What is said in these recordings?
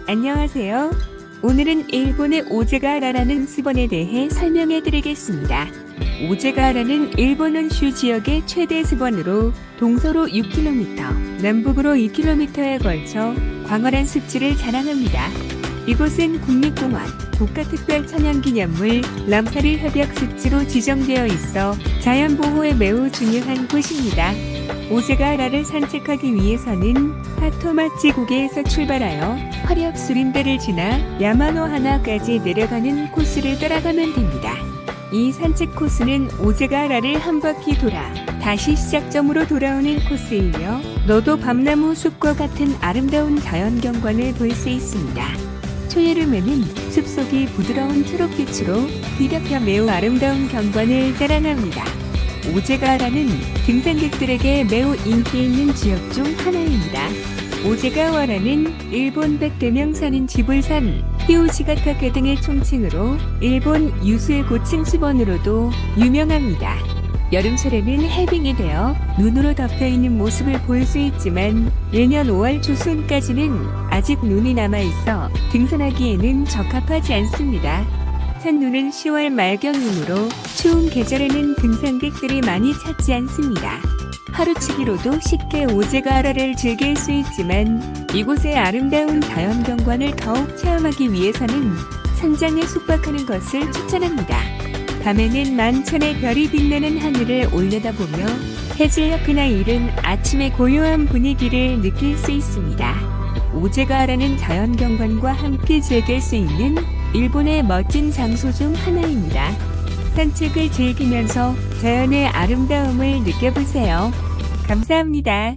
안녕하세요. 오늘은 일본의 오제가하라라는 수번에 대해 설명해 드리겠습니다. 오제가하라는 일본 혼슈 지역의 최대 수번으로 동서로 6km, 남북으로 2km에 걸쳐 광활한 습지를 자랑합니다. 이곳은 국립공원, 국가특별천연기념물 람사르 협약 습지로 지정되어 있어 자연보호에 매우 중요한 곳입니다. 오제가하라를 산책하기 위해서는 하토마치 고개에서 출발하여 화력 수림대를 지나 야마노하나까지 내려가는 코스를 따라가면 됩니다. 이 산책 코스는 오제가하라를 한 바퀴 돌아 다시 시작점으로 돌아오는 코스이며 너도 밤나무 숲과 같은 아름다운 자연경관을 볼 수 있습니다. 초여름에는 숲속이 부드러운 초록빛으로 뒤덮여 매우 아름다운 경관을 자랑합니다. 오제가하라는 등산객들에게 매우 인기 있는 지역 중 하나입니다. 오제가하라는 일본 백대명 산인 지불산, 히오시가타케 등의 총칭으로 일본 유수의 고층 수번으로도 유명합니다. 여름철에는 해빙이 되어 눈으로 덮여있는 모습을 볼 수 있지만 내년 5월 중순까지는 아직 눈이 남아있어 등산하기에는 적합하지 않습니다. 첫눈은 10월 말경이므로 추운 계절에는 등산객들이 많이 찾지 않습니다. 하루치기로도 쉽게 오제가하라를 즐길 수 있지만 이곳의 아름다운 자연경관을 더욱 체험하기 위해서는 산장에 숙박하는 것을 추천합니다. 밤에는 만천의 별이 빛나는 하늘을 올려다보며 해질녘이나 이른 아침의 고요한 분위기를 느낄 수 있습니다. 오제가하라는 자연경관과 함께 즐길 수 있는 일본의 멋진 장소 중 하나입니다. 산책을 즐기면서 자연의 아름다움을 느껴보세요. 감사합니다.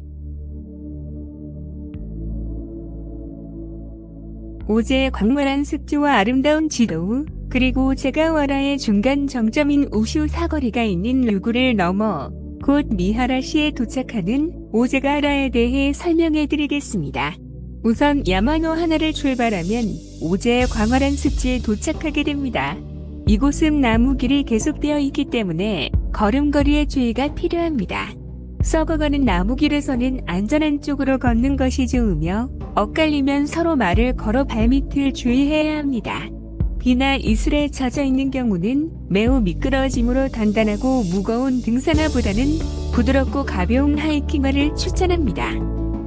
오제의 광활한 습지와 아름다운 지도, 그리고 오제가하라의 중간 정점인 우슈 사거리가 있는 류구를 넘어 곧 미하라시에 도착하는 오제가하라에 대해 설명해 드리겠습니다. 우선 야마노하나를 출발하면 오제의 광활한 습지에 도착하게 됩니다. 이곳은 나무길이 계속되어 있기 때문에 걸음걸이에 주의가 필요합니다. 썩어가는 나무길에서는 안전한 쪽으로 걷는 것이 좋으며 엇갈리면 서로 말을 걸어 발밑을 주의해야 합니다. 비나 이슬에 젖어 있는 경우는 매우 미끄러워지므로 단단하고 무거운 등산화보다는 부드럽고 가벼운 하이킹화를 추천합니다.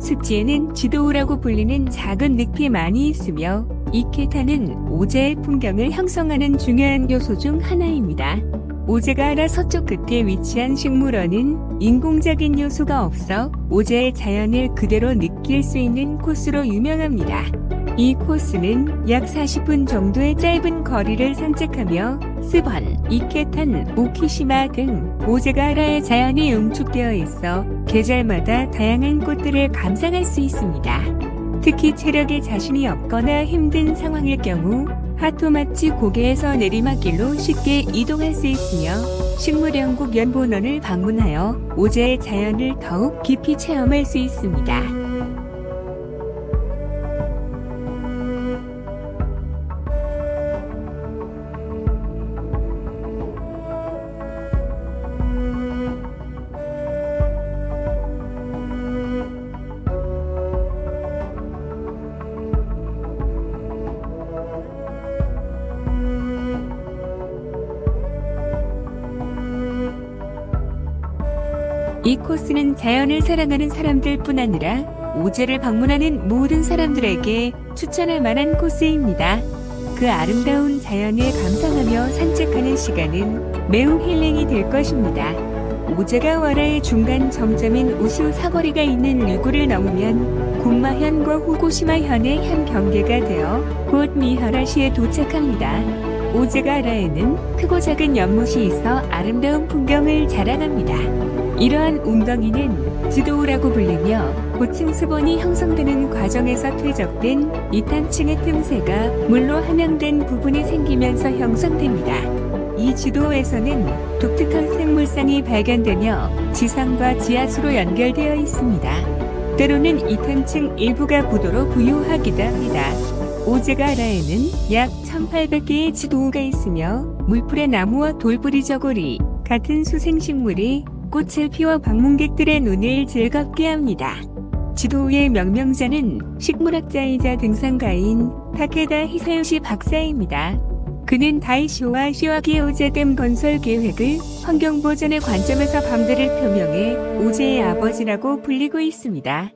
습지에는 지도우라고 불리는 작은 늪이 많이 있으며 이케타는 오제의 풍경을 형성하는 중요한 요소 중 하나입니다. 오제가하라 서쪽 끝에 위치한 식물원은 인공적인 요소가 없어 오제의 자연을 그대로 느낄 수 있는 코스로 유명합니다. 이 코스는 약 40분 정도의 짧은 거리를 산책하며 스번, 이케탄, 오키시마 등 오제가하라의 자연이 응축되어 있어 계절마다 다양한 꽃들을 감상할 수 있습니다. 특히 체력에 자신이 없거나 힘든 상황일 경우 하토마치 고개에서 내리막길로 쉽게 이동할 수 있으며 식물연구연구원을 방문하여 오제의 자연을 더욱 깊이 체험할 수 있습니다. 이 코스는 자연을 사랑하는 사람들뿐 아니라 오제를 방문하는 모든 사람들에게 추천할 만한 코스입니다. 그 아름다운 자연을 감상하며 산책하는 시간은 매우 힐링이 될 것입니다. 오제가하라의 중간 정점인 우슈 사거리가 있는 류구를 넘으면 군마현과 후고시마현의 현 경계가 되어 곧 미하라시에 도착합니다. 오제가하라에는 크고 작은 연못이 있어 아름다운 풍경을 자랑합니다. 이러한 웅덩이는 지도우라고 불리며 고층 수번이 형성되는 과정에서 퇴적된 이탄층의 틈새가 물로 함양된 부분이 생기면서 형성됩니다. 이 지도에서는 독특한 생물상이 발견되며 지상과 지하수로 연결되어 있습니다. 때로는 이탄층 일부가 부도로 부유하기도 합니다. 오제가하라에는 약 1800개의 지도우가 있으며 물풀의 나무와 돌부리 저고리 같은 수생식물이 꽃을 피워 방문객들의 눈을 즐겁게 합니다. 지도의 명명자는 식물학자이자 등산가인 타케다 히사요시 박사입니다. 그는 다이쇼와 시와기오제댐 건설 계획을 환경보전의 관점에서 반대를 표명해 오제의 아버지라고 불리고 있습니다.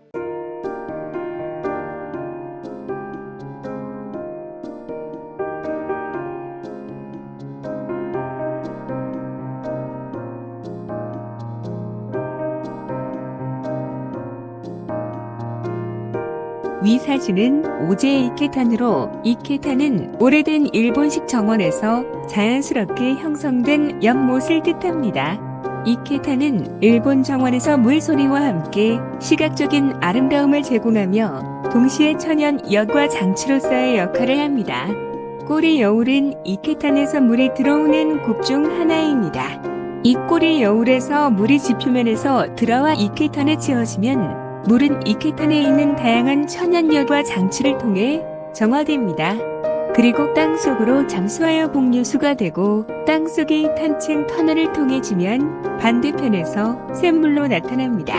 위 사진은 오제 이케탄으로, 이케탄은 오래된 일본식 정원에서 자연스럽게 형성된 연못을 뜻합니다. 이케탄은 일본 정원에서 물소리와 함께 시각적인 아름다움을 제공하며 동시에 천연 여과 장치로서의 역할을 합니다. 꼬리 여울은 이케탄에서 물이 들어오는 곳 중 하나입니다. 이 꼬리 여울에서 물이 지표면에서 들어와 이케탄에 채워지면 물은 이케탄에 있는 다양한 천연여과 장치를 통해 정화됩니다. 그리고 땅속으로 잠수하여 복류수가 되고 땅속의 탄층 터널을 통해 지면 반대편에서 샘물로 나타납니다.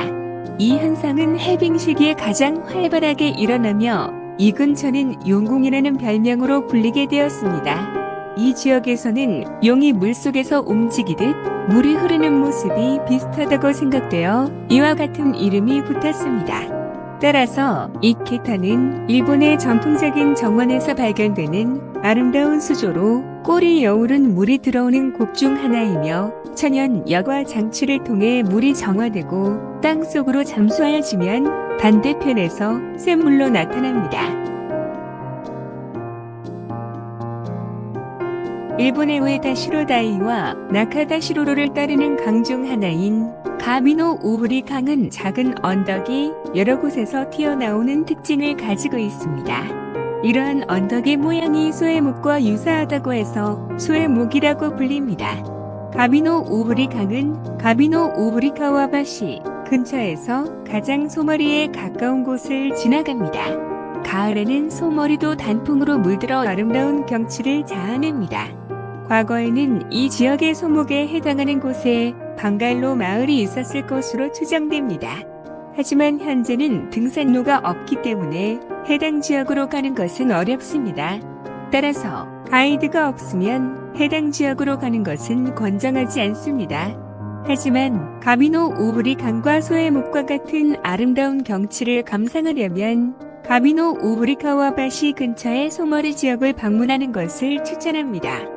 이 현상은 해빙 시기에 가장 활발하게 일어나며 이 근처는 용궁이라는 별명으로 불리게 되었습니다. 이 지역에서는 용이 물속에서 움직이듯 물이 흐르는 모습이 비슷하다고 생각되어 이와 같은 이름이 붙었습니다. 따라서 이케탄은 일본의 전통적인 정원에서 발견되는 아름다운 수조로 꼬리 여울은 물이 들어오는 곳 중 하나이며 천연 여과 장치를 통해 물이 정화되고 땅속으로 잠수하여지면 반대편에서 샘물로 나타납니다. 일본의 우에다 시로다이와 나카다 시로로를 따르는 강 중 하나인 가미노 우브리 강은 작은 언덕이 여러 곳에서 튀어나오는 특징을 가지고 있습니다. 이러한 언덕의 모양이 소의 목과 유사하다고 해서 소의 목이라고 불립니다. 가미노 우브리 강은 가미노 우브리카와바시 근처에서 가장 소머리에 가까운 곳을 지나갑니다. 가을에는 소머리도 단풍으로 물들어 아름다운 경치를 자아냅니다. 과거에는 이 지역의 소목에 해당하는 곳에 방갈로 마을이 있었을 것으로 추정됩니다. 하지만 현재는 등산로가 없기 때문에 해당 지역으로 가는 것은 어렵습니다. 따라서 가이드가 없으면 해당 지역으로 가는 것은 권장하지 않습니다. 하지만 가미노 우브리 강과 소의 목과 같은 아름다운 경치를 감상하려면 가미노 우브리카와바시 근처의 소머리 지역을 방문하는 것을 추천합니다.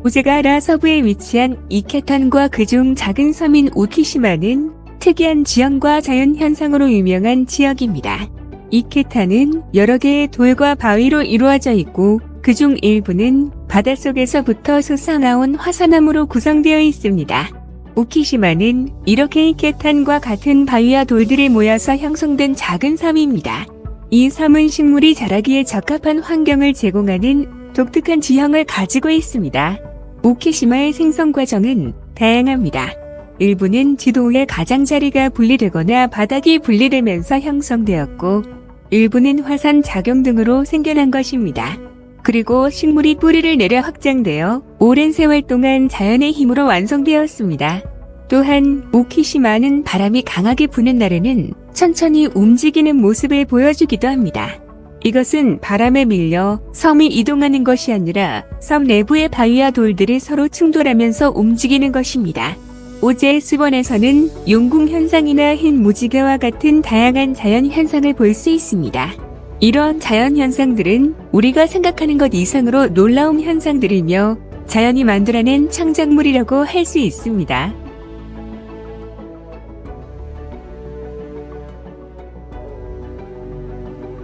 오제가라 서부에 위치한 이케탄과 그중 작은 섬인 우키시마는 특이한 지형과 자연 현상으로 유명한 지역입니다. 이케탄은 여러 개의 돌과 바위로 이루어져 있고 그중 일부는 바닷속에서부터 솟아나온 화산암으로 구성되어 있습니다. 우키시마는 이렇게 이케탄과 같은 바위와 돌들이 모여서 형성된 작은 섬입니다. 이 섬은 식물이 자라기에 적합한 환경을 제공하는 독특한 지형을 가지고 있습니다. 우키시마의 생성 과정은 다양합니다. 일부는 지도 위에 가장자리가 분리되거나 바닥이 분리되면서 형성되었고, 일부는 화산 작용 등으로 생겨난 것입니다. 그리고 식물이 뿌리를 내려 확장되어 오랜 세월 동안 자연의 힘으로 완성되었습니다. 또한 우키시마는 바람이 강하게 부는 날에는 천천히 움직이는 모습을 보여주기도 합니다. 이것은 바람에 밀려 섬이 이동하는 것이 아니라 섬 내부의 바위와 돌들이 서로 충돌하면서 움직이는 것입니다. 오제스원에서는 용궁 현상이나 흰 무지개와 같은 다양한 자연 현상을 볼 수 있습니다. 이러한 자연 현상들은 우리가 생각하는 것 이상으로 놀라운 현상들이며 자연이 만들어낸 창작물이라고 할 수 있습니다.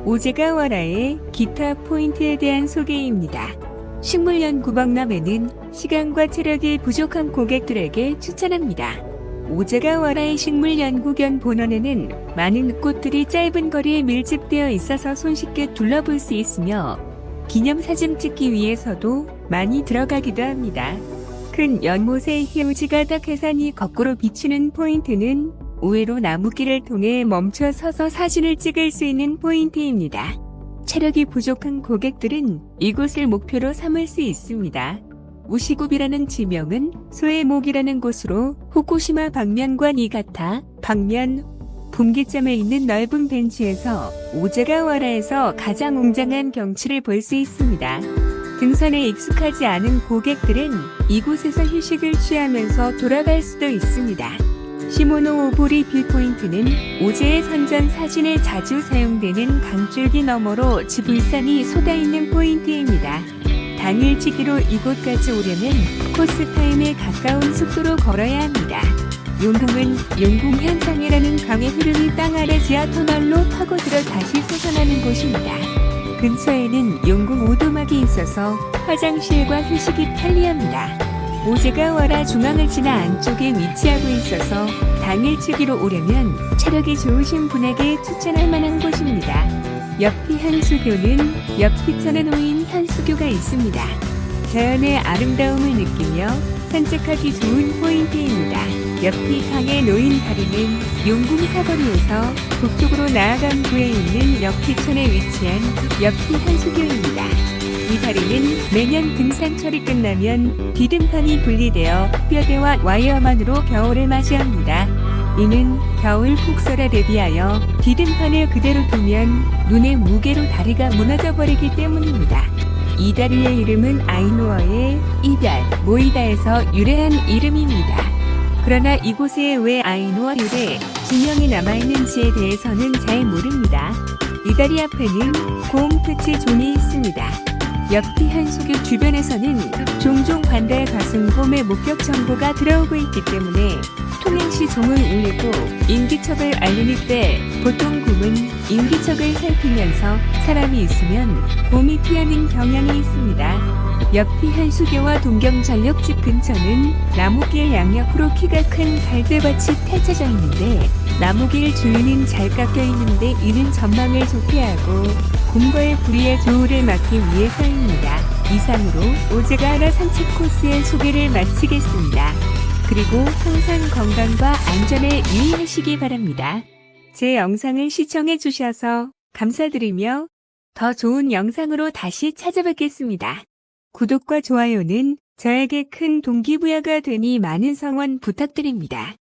오제가와라의 기타 포인트에 대한 소개입니다. 식물연구 박람회는 시간과 체력이 부족한 고객들에게 추천합니다. 오제가와라의 식물연구견 본원에는 많은 꽃들이 짧은 거리에 밀집되어 있어서 손쉽게 둘러볼 수 있으며 기념사진 찍기 위해서도 많이 들어가기도 합니다. 큰 연못의 휴지가닥 해산이 거꾸로 비추는 포인트는 우회로 나무길을 통해 멈춰 서서 사진을 찍을 수 있는 포인트입니다. 체력이 부족한 고객들은 이곳을 목표로 삼을 수 있습니다. 우시굽이라는 지명은 소의 목이라는 곳으로 후쿠시마 방면과 니가타, 방면, 분기점에 있는 넓은 벤치에서 오제가와라에서 가장 웅장한 경치를 볼 수 있습니다. 등산에 익숙하지 않은 고객들은 이곳에서 휴식을 취하면서 돌아갈 수도 있습니다. 시모노 오보리 뷰포인트는 오제의 선전 사진에 자주 사용되는 강줄기 너머로 지불산이 쏟아있는 포인트입니다. 당일치기로 이곳까지 오려면 코스 타임에 가까운 속도로 걸어야 합니다. 용궁은 용궁 현상이라는 강의 흐름이 땅 아래 지하 터널로 파고들어 다시 솟아나는 곳입니다. 근처에는 용궁 오두막이 있어서 화장실과 휴식이 편리합니다. 오제가와라 중앙을 지나 안쪽에 위치하고 있어서 당일치기로 오려면 체력이 좋으신 분에게 추천할 만한 곳입니다. 옆피 현수교는 옆피천에 놓인 현수교가 있습니다. 자연의 아름다움을 느끼며 산책하기 좋은 포인트입니다. 옆이 강에 놓인 다리는 용궁 사거리에서 북쪽으로 나아간 구에 있는 옆피천에 위치한 옆피 현수교입니다. 이 다리는 매년 등산철이 끝나면 디딤판이 분리되어 뼈대와 와이어만으로 겨울을 맞이합니다. 이는 겨울 폭설에 대비하여 디딤판을 그대로 두면 눈의 무게로 다리가 무너져 버리기 때문입니다. 이 다리의 이름은 아이누어의 이별, 모이다에서 유래한 이름입니다. 그러나 이곳에 왜 아이누어 유래 지명이 남아있는지에 대해서는 잘 모릅니다. 이 다리 앞에는 고음프치 존이 있습니다. 옆피 현수교 주변에서는 종종 관달 가슴곰의 목격 정보가 들어오고 있기 때문에 통행시 종을 울리고 인기척을 알리는 때 보통 곰은 인기척을 살피면서 사람이 있으면 곰이 피하는 경향이 있습니다. 옆피 현수교와 동경전력집 근처는 나무길 양옆으로 키가 큰 갈대밭이 펼쳐져 있는데 나무길 주위는 잘 깎여 있는데 이는 전망을 좋게 하고 곰과의 불의의 조우를 막기 위해서입니다. 이상으로 오제가와라 산책 코스의 소개를 마치겠습니다. 그리고 항상 건강과 안전에 유의하시기 바랍니다. 제 영상을 시청해 주셔서 감사드리며 더 좋은 영상으로 다시 찾아뵙겠습니다. 구독과 좋아요는 저에게 큰 동기부여가 되니 많은 성원 부탁드립니다.